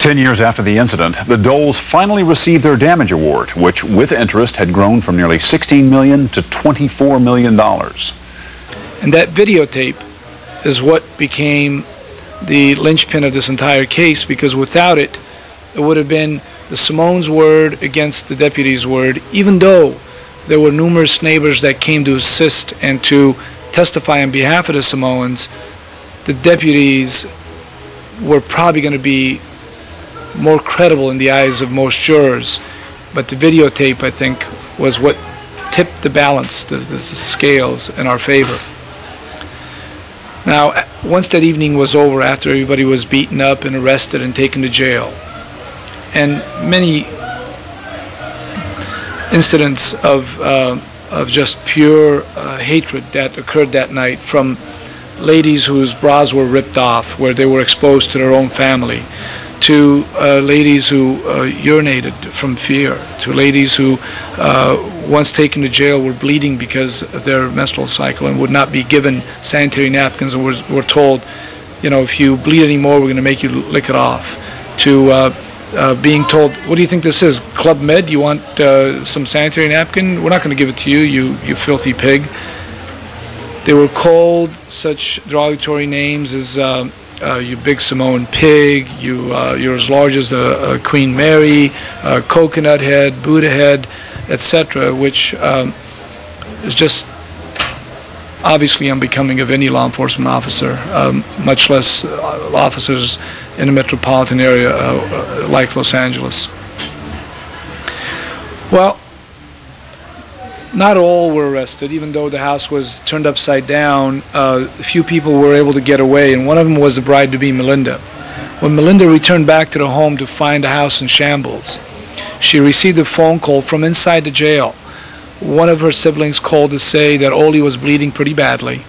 10 years after the incident, the Doles finally received their damage award, which, with interest, had grown from nearly $16 million to $24 million. And that videotape is what became the linchpin of this entire case, because without it, it would have been the Samoans' word against the deputies' word, even though there were numerous neighbors that came to assist and to testify on behalf of the Samoans. The deputies were probably going to be more credible in the eyes of most jurors, but the videotape, I think, was what tipped the balance, the scales in our favor. Now, once that evening was over, after everybody was beaten up and arrested and taken to jail, and many incidents of just pure hatred that occurred that night, from ladies whose bras were ripped off where they were exposed to their own family, to ladies who urinated from fear, to ladies who once taken to jail were bleeding because of their menstrual cycle and would not be given sanitary napkins and were told, you know, if you bleed anymore, we're going to make you lick it off, to being told, what do you think this is, Club Med? You want some sanitary napkin? We're not going to give it to you, you filthy pig. They were called such derogatory names as you big Samoan pig, you're as large as the Queen Mary, coconut head, Buddha head, etc., which is just obviously unbecoming of any law enforcement officer, much less officers in a metropolitan area like Los Angeles. Well, not all were arrested, even though the house was turned upside down. A few people were able to get away, and one of them was the bride-to-be, Melinda. When Melinda returned back to the home to find the house in shambles, she received a phone call from inside the jail. One of her siblings called to say that Oli was bleeding pretty badly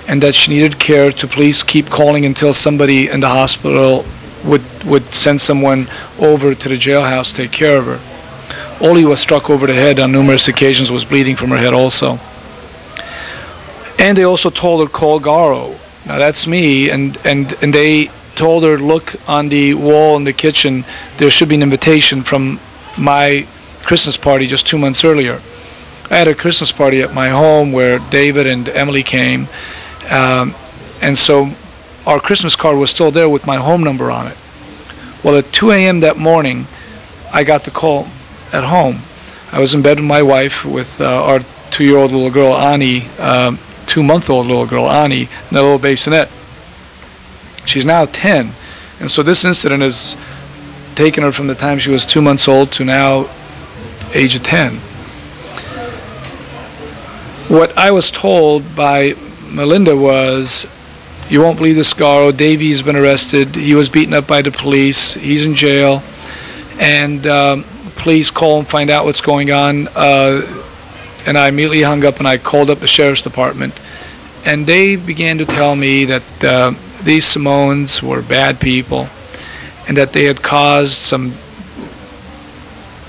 and that she needed care, to please keep calling until somebody in the hospital would send someone over to the jailhouse to take care of her. Oli was struck over the head on numerous occasions, was bleeding from her head also. And they also told her, call Garo. Now that's me, and they told her, look on the wall in the kitchen, there should be an invitation from my Christmas party just 2 months earlier. I had a Christmas party at my home where David and Emily came, and so our Christmas card was still there with my home number on it. Well, at 2 a.m. that morning, I got the call at home. I was in bed with my wife with our 2-year-old little girl, Ani, 2-month-old little girl, Ani, and a little bassinet. She's now 10, and so this incident has taken her from the time she was 2 months old to now age of 10. What I was told by Melinda was, you won't believe this, Garo, Davy's been arrested, he was beaten up by the police, he's in jail, and please call and find out what's going on. And I immediately hung up and I called up the sheriff's department, and they began to tell me that these Samoans were bad people and that they had caused some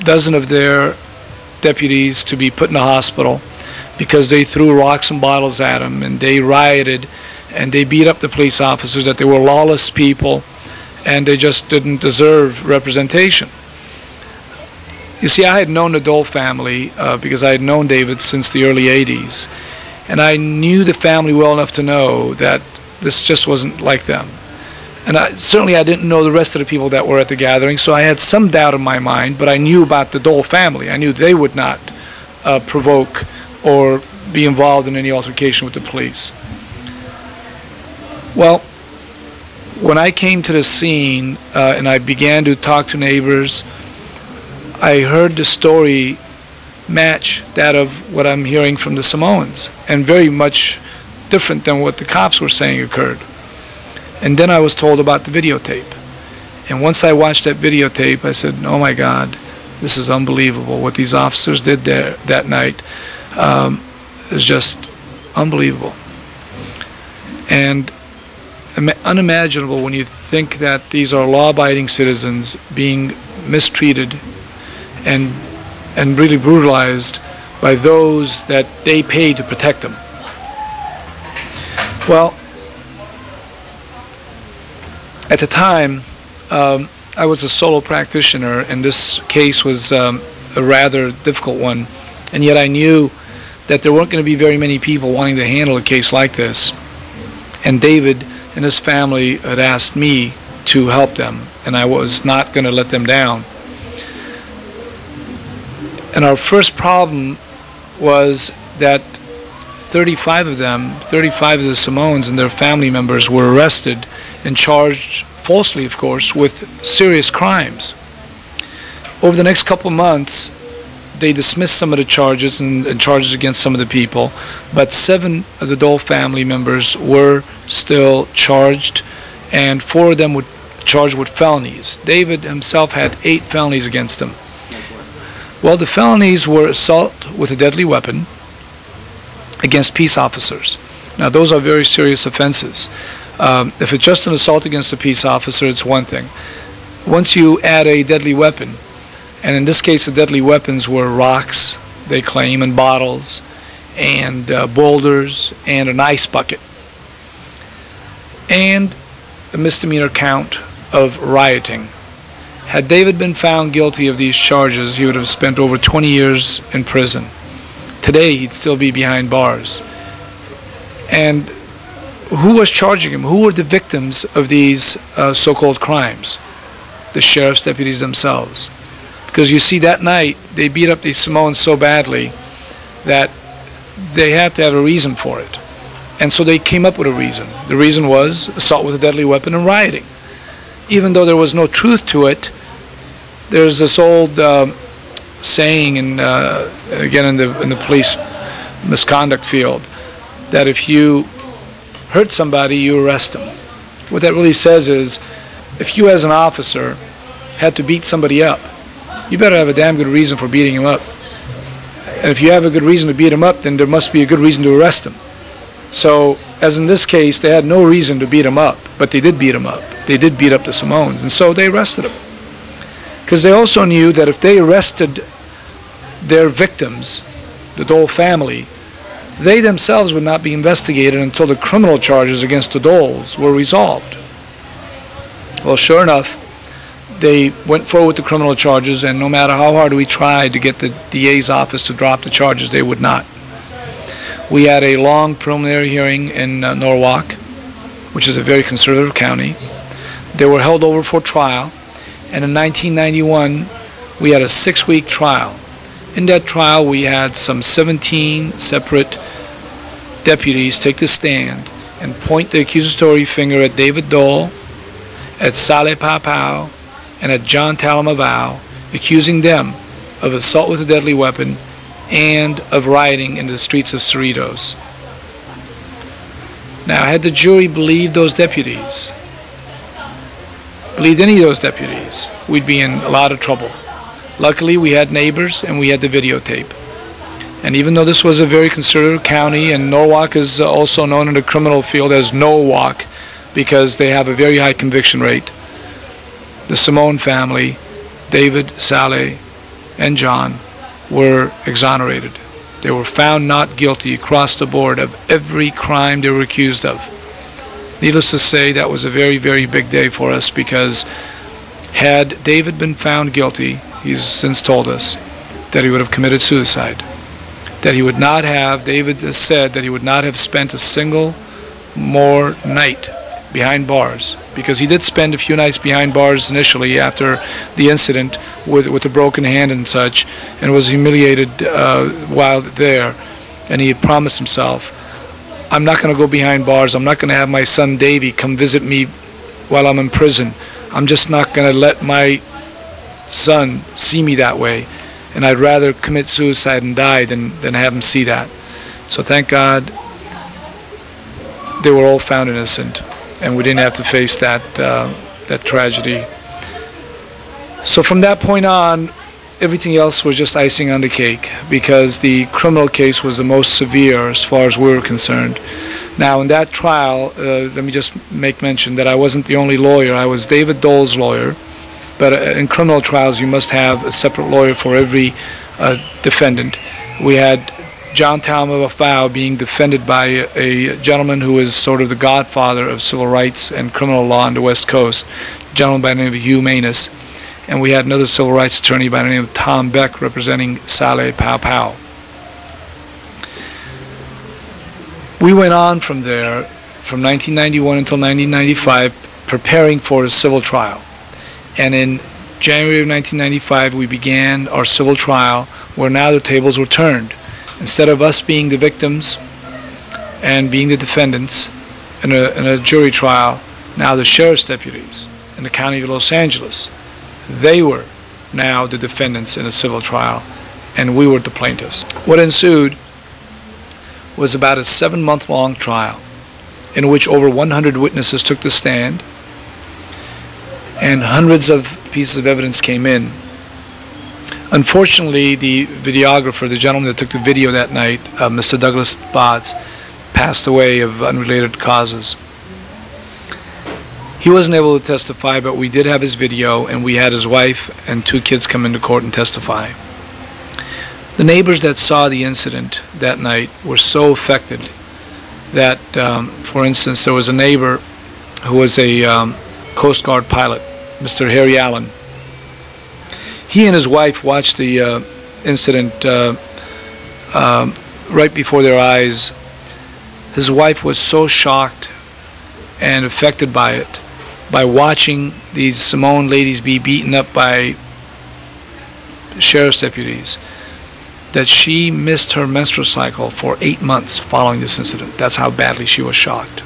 dozen of their deputies to be put in the hospital because they threw rocks and bottles at them, and they rioted and they beat up the police officers, that they were lawless people and they just didn't deserve representation. You see, I had known the Dole family because I had known David since the early 80s, and I knew the family well enough to know that this just wasn't like them. And certainly I didn't know the rest of the people that were at the gathering, so I had some doubt in my mind, but I knew about the Dole family. I knew they would not provoke or be involved in any altercation with the police. Well, when I came to the scene and I began to talk to neighbors, I heard the story match that of what I'm hearing from the Samoans, and very much different than what the cops were saying occurred. And then I was told about the videotape. And once I watched that videotape, I said, oh my God, this is unbelievable. What these officers did there that night is just unbelievable. And unimaginable when you think that these are law-abiding citizens being mistreated and really brutalized by those that they pay to protect them. Well, at the time, I was a solo practitioner, and this case was a rather difficult one, and yet I knew that there weren't going to be very many people wanting to handle a case like this. And David and his family had asked me to help them, and I was not going to let them down. And our first problem was that 35 of the Samoans and their family members were arrested and charged, falsely of course, with serious crimes. Over the next couple of months, they dismissed some of the charges and charges against some of the people, but 7 of the Dole family members were still charged, and 4 of them were charged with felonies. David himself had 8 felonies against him. Well, the felonies were assault with a deadly weapon against peace officers. Now, those are very serious offenses. If it's just an assault against a peace officer, it's one thing. Once you add a deadly weapon, and in this case the deadly weapons were rocks, they claim, and bottles, and boulders, and an ice bucket, and a misdemeanor count of rioting. Had David been found guilty of these charges, he would have spent over 20 years in prison. Today, he'd still be behind bars. And who was charging him? Who were the victims of these so-called crimes? The sheriff's deputies themselves. Because you see, that night, they beat up these Samoans so badly that they had to have a reason for it. And so they came up with a reason. The reason was assault with a deadly weapon and rioting. Even though there was no truth to it, there's this old saying, again in the police misconduct field, that if you hurt somebody, you arrest them. What that really says is, if you as an officer had to beat somebody up, you better have a damn good reason for beating him up. And if you have a good reason to beat him up, then there must be a good reason to arrest him. So, as in this case, they had no reason to beat him up, but they did beat him up. They did beat up the Samoans, and so they arrested him. Because they also knew that if they arrested their victims, the Dole family, they themselves would not be investigated until the criminal charges against the Doles were resolved. Well, sure enough, they went forward with the criminal charges, and no matter how hard we tried to get the DA's office to drop the charges, they would not. We had a long preliminary hearing in Norwalk, which is a very conservative county. They were held over for trial, and in 1991, we had a 6-week trial. In that trial, we had some 17 separate deputies take the stand and point the accusatory finger at David Dole, at Sale Papau, and at John Talamavao, accusing them of assault with a deadly weapon and of rioting in the streets of Cerritos. Now, had the jury believed those deputies, believed any of those deputies, we'd be in a lot of trouble. Luckily, we had neighbors and we had the videotape. And even though this was a very conservative county, and Norwalk is also known in the criminal field as No-Walk because they have a very high conviction rate, the Samoan family, David, Sale, and John, were exonerated. They were found not guilty across the board of every crime they were accused of. Needless to say, that was a very, very big day for us, because had David been found guilty, he's since told us that he would have committed suicide. That he would not have, David has said that he would not have spent a single more night behind bars, because he did spend a few nights behind bars initially after the incident with a broken hand and such, and was humiliated while there. And he had promised himself, I'm not going to go behind bars. I'm not going to have my son Davy come visit me while I'm in prison. I'm just not going to let my son see me that way. And I'd rather commit suicide and die than have him see that. So thank God they were all found innocent, and we didn't have to face that tragedy. So from that point on, everything else was just icing on the cake, because the criminal case was the most severe as far as we were concerned. Now, in that trial, let me just make mention that I wasn't the only lawyer. I was David Doles' lawyer, but in criminal trials you must have a separate lawyer for every defendant. We had John Talamavao being defended by a gentleman who is sort of the godfather of civil rights and criminal law on the West Coast, gentleman by the name of Hugh Manus, and we had another civil rights attorney by the name of Tom Beck representing Saleh Pow Pow. We went on from there, from 1991 until 1995, preparing for a civil trial. And in January of 1995, we began our civil trial, where now the tables were turned. Instead of us being the victims and being the defendants in a jury trial, now the sheriff's deputies in the county of Los Angeles, they were now the defendants in a civil trial, and we were the plaintiffs. What ensued was about a 7-month-long trial in which over 100 witnesses took the stand and hundreds of pieces of evidence came in. Unfortunately, the videographer, the gentleman that took the video that night, Mr. Douglas Botts, passed away of unrelated causes. He wasn't able to testify, but we did have his video, and we had his wife and 2 kids come into court and testify. The neighbors that saw the incident that night were so affected that, for instance, there was a neighbor who was a Coast Guard pilot, Mr. Harry Allen. He and his wife watched the incident right before their eyes. His wife was so shocked and affected by it, by watching these Samoan ladies be beaten up by sheriff's deputies, that she missed her menstrual cycle for 8 months following this incident. That's how badly she was shocked.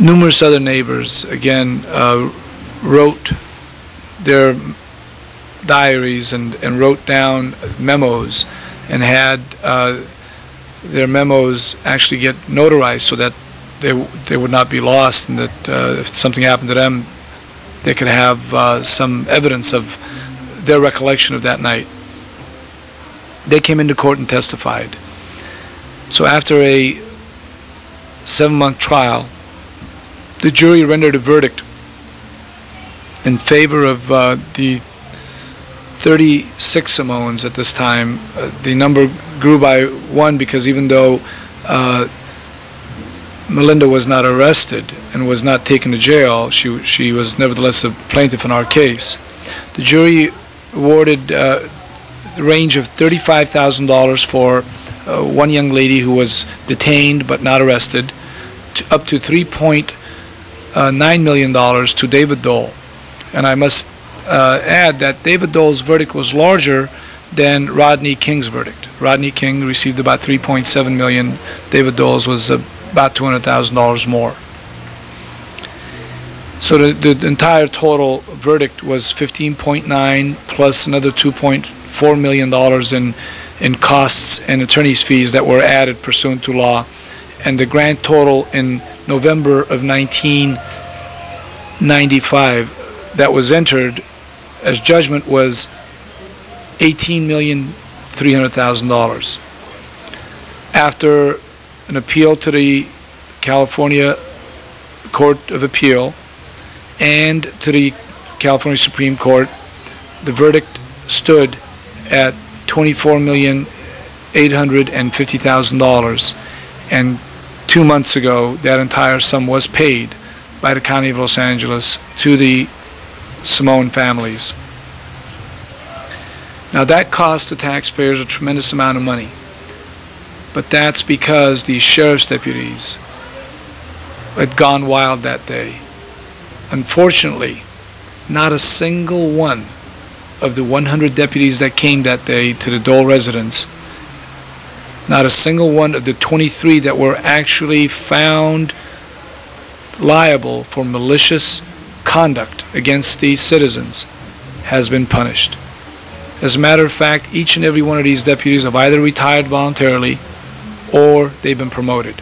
Numerous other neighbors, again, wrote their diaries and wrote down memos and had their memos actually get notarized so that they would not be lost, and that if something happened to them, they could have some evidence of their recollection of that night. They came into court and testified. So after a 7-month trial, the jury rendered a verdict in favor of the 36 Samoans at this time. The number grew by 1 because even though Melinda was not arrested and was not taken to jail, she was nevertheless a plaintiff in our case. The jury awarded the range of $35,000 for one young lady who was detained but not arrested, up to $3.9 million to David Dole. And I must add that David Dole's verdict was larger than Rodney King's verdict. Rodney King received about $3.7 million. David Dole's was about $200,000 more. So the entire total verdict was 15.9 plus another $2.4 million in costs and attorney's fees that were added pursuant to law. And the grand total in November of 1995 that was entered as judgment was $18,300,000. After an appeal to the California Court of Appeal and to the California Supreme Court, the verdict stood at $24,850,000, and 2 months ago that entire sum was paid by the County of Los Angeles to the Samoan families. Now that cost the taxpayers a tremendous amount of money, but that's because the sheriff's deputies had gone wild that day. Unfortunately, not a single one of the 100 deputies that came that day to the Dole residence, not a single one of the 23 that were actually found liable for malicious conduct against these citizens has been punished. As a matter of fact, each and every one of these deputies have either retired voluntarily or they've been promoted.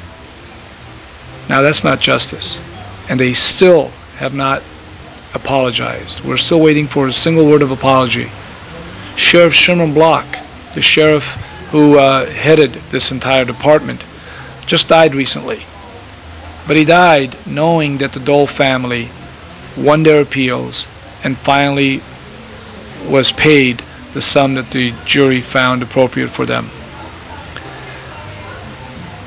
Now that's not justice, and they still have not apologized. We're still waiting for a single word of apology. Sheriff Sherman Block, the sheriff who headed this entire department, just died recently. But he died knowing that the Dole family won their appeals and finally was paid the sum that the jury found appropriate for them.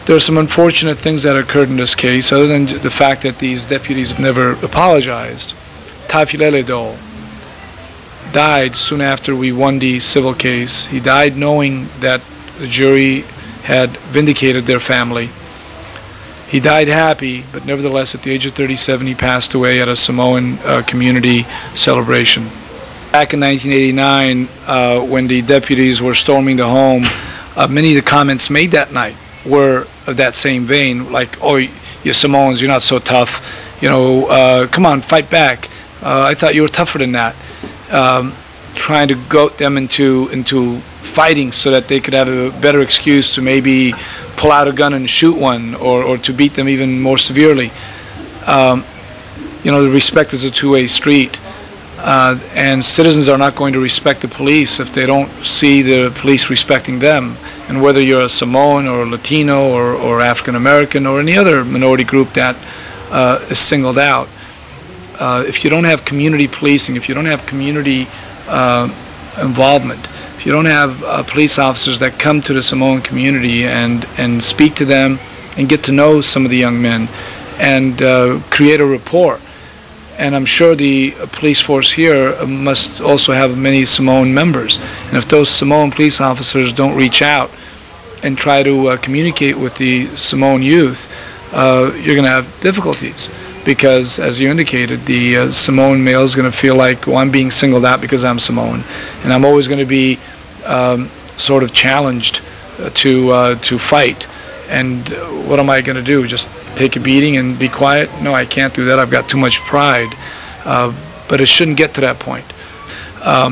There are some unfortunate things that occurred in this case, other than the fact that these deputies have never apologized. Tafilele Dole died soon after we won the civil case. He died knowing that the jury had vindicated their family. He died happy, but nevertheless at the age of 37 he passed away at a Samoan community celebration. Back in 1989, when the deputies were storming the home, many of the comments made that night were of that same vein, like, "Oh, you Samoans, you're not so tough. You know, come on, fight back. I thought you were tougher than that." Trying to goad them into fighting so that they could have a better excuse to maybe pull out a gun and shoot one, or to beat them even more severely. You know, the respect is a two-way street. And citizens are not going to respect the police if they don't see the police respecting them. And whether you're a Samoan or a Latino or African American or any other minority group that is singled out, if you don't have community policing, if you don't have community involvement, if you don't have police officers that come to the Samoan community and speak to them and get to know some of the young men and create a rapport. And I'm sure the police force here must also have many Samoan members. And if those Samoan police officers don't reach out and try to communicate with the Samoan youth, you're going to have difficulties. Because, as you indicated, the Samoan male is going to feel like, well, I'm being singled out because I'm Samoan. And I'm always going to be sort of challenged to fight. And what am I going to do? Just take a beating and be quiet? No, I can't do that. I've got too much pride. But it shouldn't get to that point.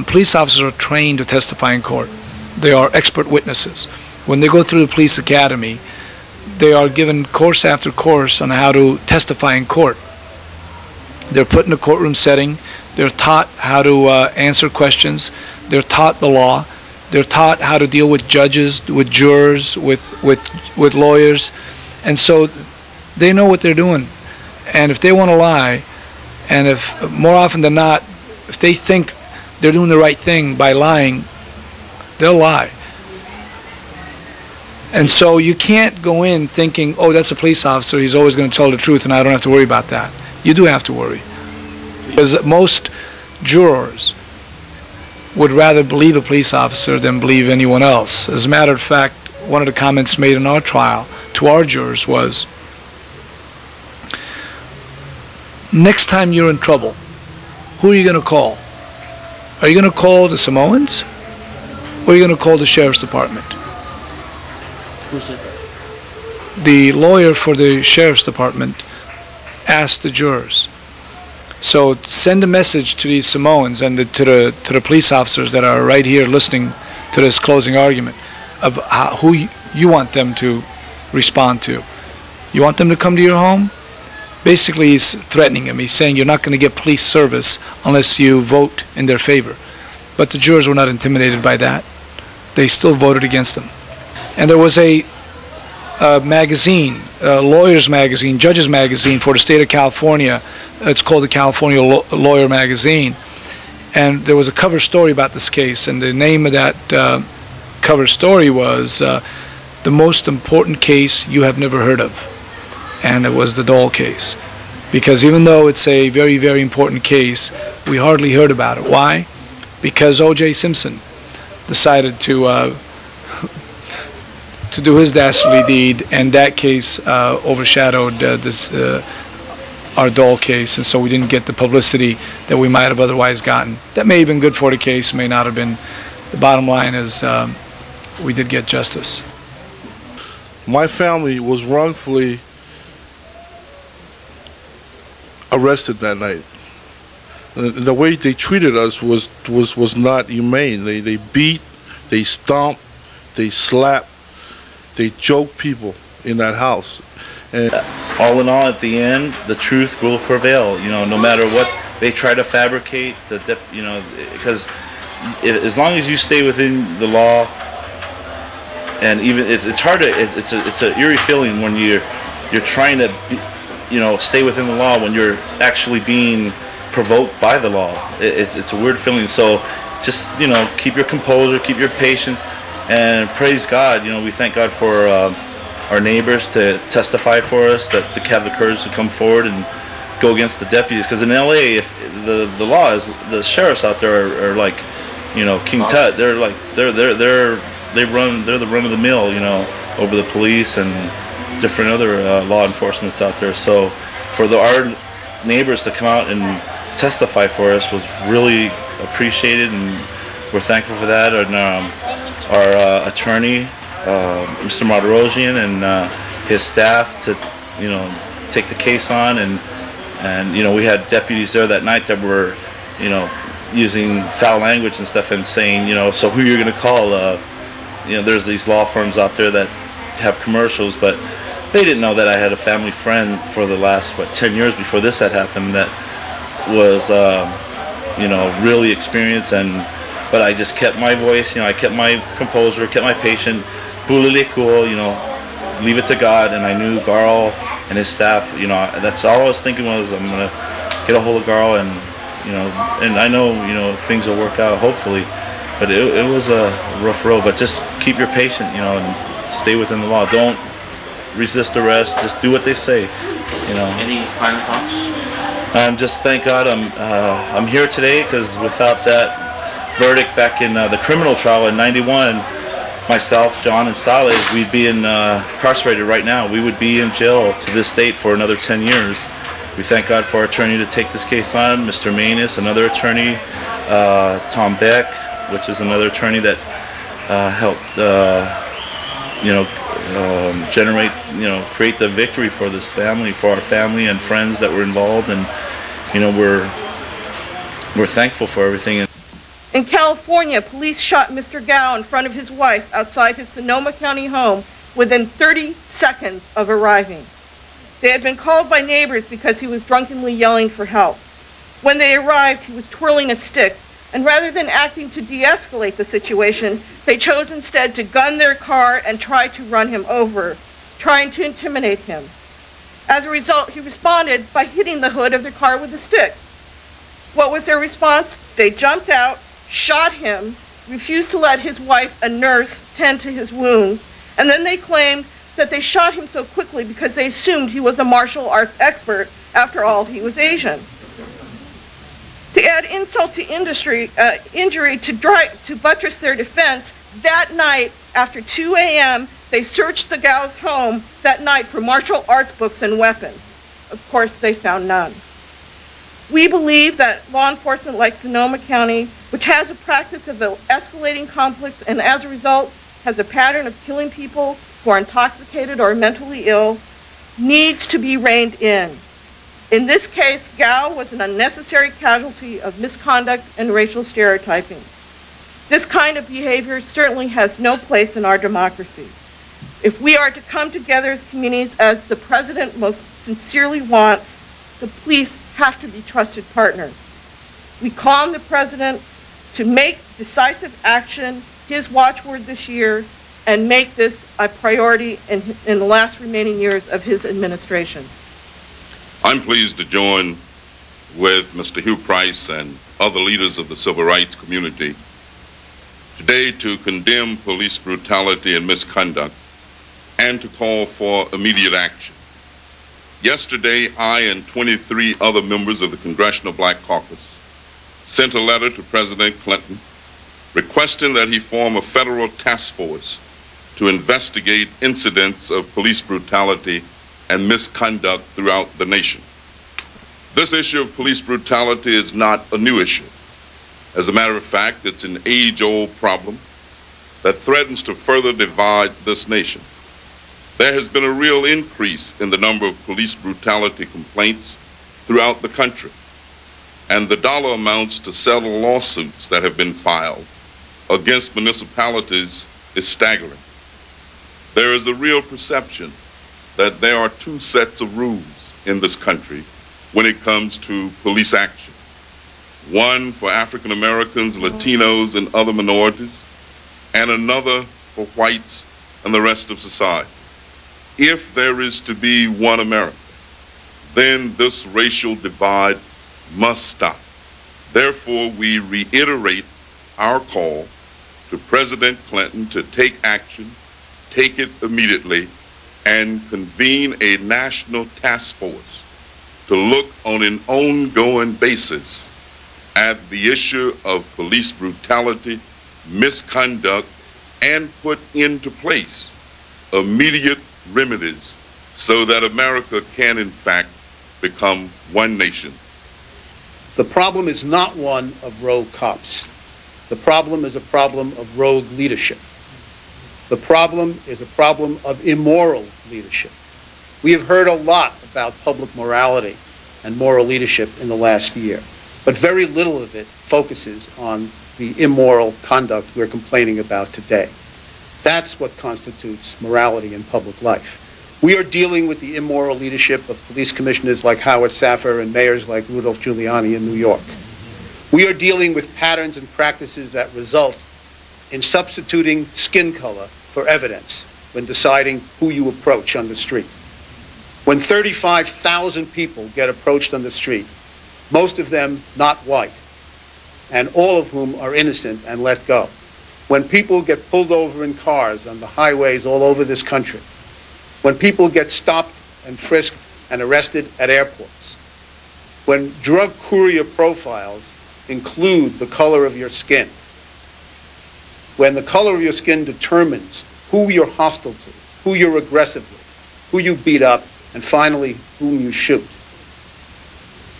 Police officers are trained to testify in court. They are expert witnesses. When they go through the police academy, they are given course after course on how to testify in court. They're put in a courtroom setting. They're taught how to answer questions. They're taught the law. They're taught how to deal with judges, with jurors, with lawyers. And so they know what they're doing. And if they want to lie, and if more often than not, if they think they're doing the right thing by lying, they'll lie. And so you can't go in thinking, oh, that's a police officer, he's always going to tell the truth and I don't have to worry about that. You do have to worry. Because most jurors would rather believe a police officer than believe anyone else. As a matter of fact, one of the comments made in our trial to our jurors was, next time you're in trouble, who are you going to call? Are you going to call the Samoans? Or are you going to call the Sheriff's Department? Who said that? The lawyer for the Sheriff's Department asked the jurors. So send a message to these Samoans and to the police officers that are right here listening to this closing argument of who you want them to respond to. You want them to come to your home? Basically, he's threatening him. He's saying you're not going to get police service unless you vote in their favor. But the jurors were not intimidated by that. They still voted against him. And there was a magazine, a lawyer's magazine, judge's magazine for the state of California. It's called the California Lawyer Magazine. And there was a cover story about this case. And the name of that cover story was The Most Important Case You Have Never Heard Of. And it was the Doles case. Because even though it's a very, very important case, we hardly heard about it. Why? Because O.J. Simpson decided to do his dastardly deed, and that case overshadowed our Doles case, and so we didn't get the publicity that we might have otherwise gotten. That may have been good for the case, may not have been. The bottom line is we did get justice. My family was wrongfully arrested that night. The way they treated us was not humane. They beat, they stomped, they slapped, they choked people in that house. And all in all, at the end, the truth will prevail. You know, no matter what they try to fabricate, you know, because as long as you stay within the law, and even it's hard to, it's an eerie feeling when you're trying to, you know, stay within the law when you're actually being provoked by the law. It's a weird feeling. So just, you know, keep your composure, keep your patience, and praise God. You know, we thank God for our neighbors to testify for us, that to have the courage to come forward and go against the deputies. Because in LA, if the law is, the sheriffs out there are like, you know, King Tut. They're like they're the run of the mill, you know, over the police and different other law enforcements out there. So for our neighbors to come out and testify for us was really appreciated, and we're thankful for that. And our attorney, Mr. Mardirossian, and his staff to, you know, take the case on, and you know, we had deputies there that night that were, you know, using foul language and stuff and saying, you know, so who you're going to call? You know, there's these law firms out there that have commercials, but they didn't know that I had a family friend for the last, 10 years before this had happened that was, you know, really experienced. But I just kept my voice, you know, I kept my composure, kept my patience, you know, leave it to God. And I knew Garo and his staff, you know, that's all I was thinking was, I'm going to get a hold of Garo, and, you know, and I know, you know, things will work out, hopefully. But it was a rough road. But just keep your patience, you know, and stay within the law. Don't resist arrest. Just do what they say, you know. Any final thoughts? Just thank God I'm here today, because without that verdict back in the criminal trial in '91, myself, John, and Saleh, we'd be incarcerated right now. We would be in jail to this date for another 10 years. We thank God for our attorney to take this case on, Mr. Manus, another attorney, Tom Beck, which is another attorney that helped, you know, generate, you know, create the victory for this family, for our family and friends that were involved, and, you know, we're thankful for everything. In California, police shot Mr. Gao in front of his wife outside his Sonoma County home within 30 seconds of arriving. They had been called by neighbors because he was drunkenly yelling for help. When they arrived, he was twirling a stick, and rather than acting to de-escalate the situation, they chose instead to gun their car and try to run him over, trying to intimidate him. As a result, he responded by hitting the hood of the car with a stick. What was their response? They jumped out, shot him, refused to let his wife, a nurse, tend to his wounds, and then they claimed that they shot him so quickly because they assumed he was a martial arts expert. After all, he was Asian. To add insult to injury, to buttress their defense, that night after 2 a.m., they searched the Gao's home that night for martial arts books and weapons. Of course, they found none. We believe that law enforcement like Sonoma County, which has a practice of escalating conflicts and as a result has a pattern of killing people who are intoxicated or mentally ill, needs to be reined in. In this case, Gao was an unnecessary casualty of misconduct and racial stereotyping. This kind of behavior certainly has no place in our democracy. If we are to come together as communities as the President most sincerely wants, the police have to be trusted partners. We call on the President to make decisive action his watchword this year and make this a priority in the last remaining years of his administration. I'm pleased to join with Mr. Hugh Price and other leaders of the civil rights community today to condemn police brutality and misconduct and to call for immediate action. Yesterday, I and 23 other members of the Congressional Black Caucus sent a letter to President Clinton requesting that he form a federal task force to investigate incidents of police brutality and misconduct throughout the nation. This issue of police brutality is not a new issue. As a matter of fact, it's an age-old problem that threatens to further divide this nation. There has been a real increase in the number of police brutality complaints throughout the country, and the dollar amounts to settle lawsuits that have been filed against municipalities is staggering. There is a real perception that there are two sets of rules in this country when it comes to police action. One for African Americans, Latinos, and other minorities, and another for whites and the rest of society. If there is to be one America, then this racial divide must stop. Therefore, we reiterate our call to President Clinton to take action, take it immediately, and convene a national task force to look on an ongoing basis at the issue of police brutality, misconduct, and put into place immediate remedies so that America can, in fact, become one nation. The problem is not one of rogue cops. The problem is a problem of rogue leadership. The problem is a problem of immoral leadership. We have heard a lot about public morality and moral leadership in the last year, but very little of it focuses on the immoral conduct we're complaining about today. That's what constitutes morality in public life. We are dealing with the immoral leadership of police commissioners like Howard Safir and mayors like Rudolph Giuliani in New York. We are dealing with patterns and practices that result in substituting skin color for evidence when deciding who you approach on the street. When 35,000 people get approached on the street, most of them not white, and all of whom are innocent and let go. When people get pulled over in cars on the highways all over this country, when people get stopped and frisked and arrested at airports, when drug courier profiles include the color of your skin, when the color of your skin determines who you're hostile to, who you're aggressive with, who you beat up, and finally, whom you shoot,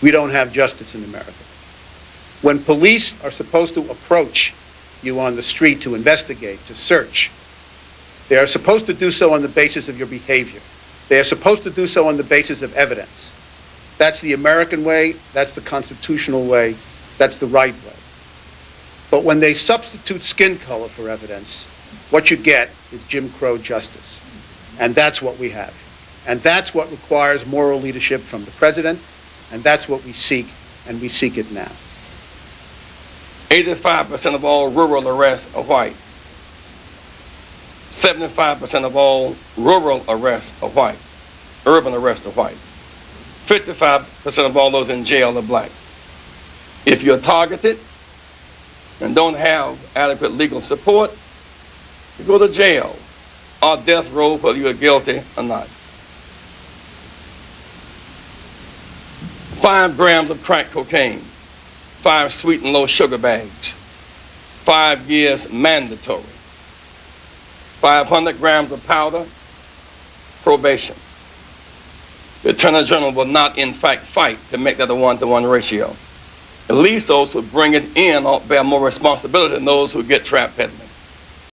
we don't have justice in America. When police are supposed to approach you on the street to investigate, to search, they are supposed to do so on the basis of your behavior. They are supposed to do so on the basis of evidence. That's the American way, that's the constitutional way, that's the right way. But when they substitute skin color for evidence, what you get is Jim Crow justice. And that's what we have. And that's what requires moral leadership from the president, and that's what we seek, and we seek it now. 85% of all rural arrests are white. 75% of all rural arrests are white. Urban arrests are white. 55% of all those in jail are black. If you're targeted and don't have adequate legal support, you go to jail or death row whether you're guilty or not. 5 grams of crack cocaine, 5 sweet and low sugar bags, 5 years mandatory. 500 grams of powder, probation. The Attorney General will not, in fact, fight to make that a 1-to-1 ratio. At least those who bring it in ought to bear more responsibility than those who get trap peddling.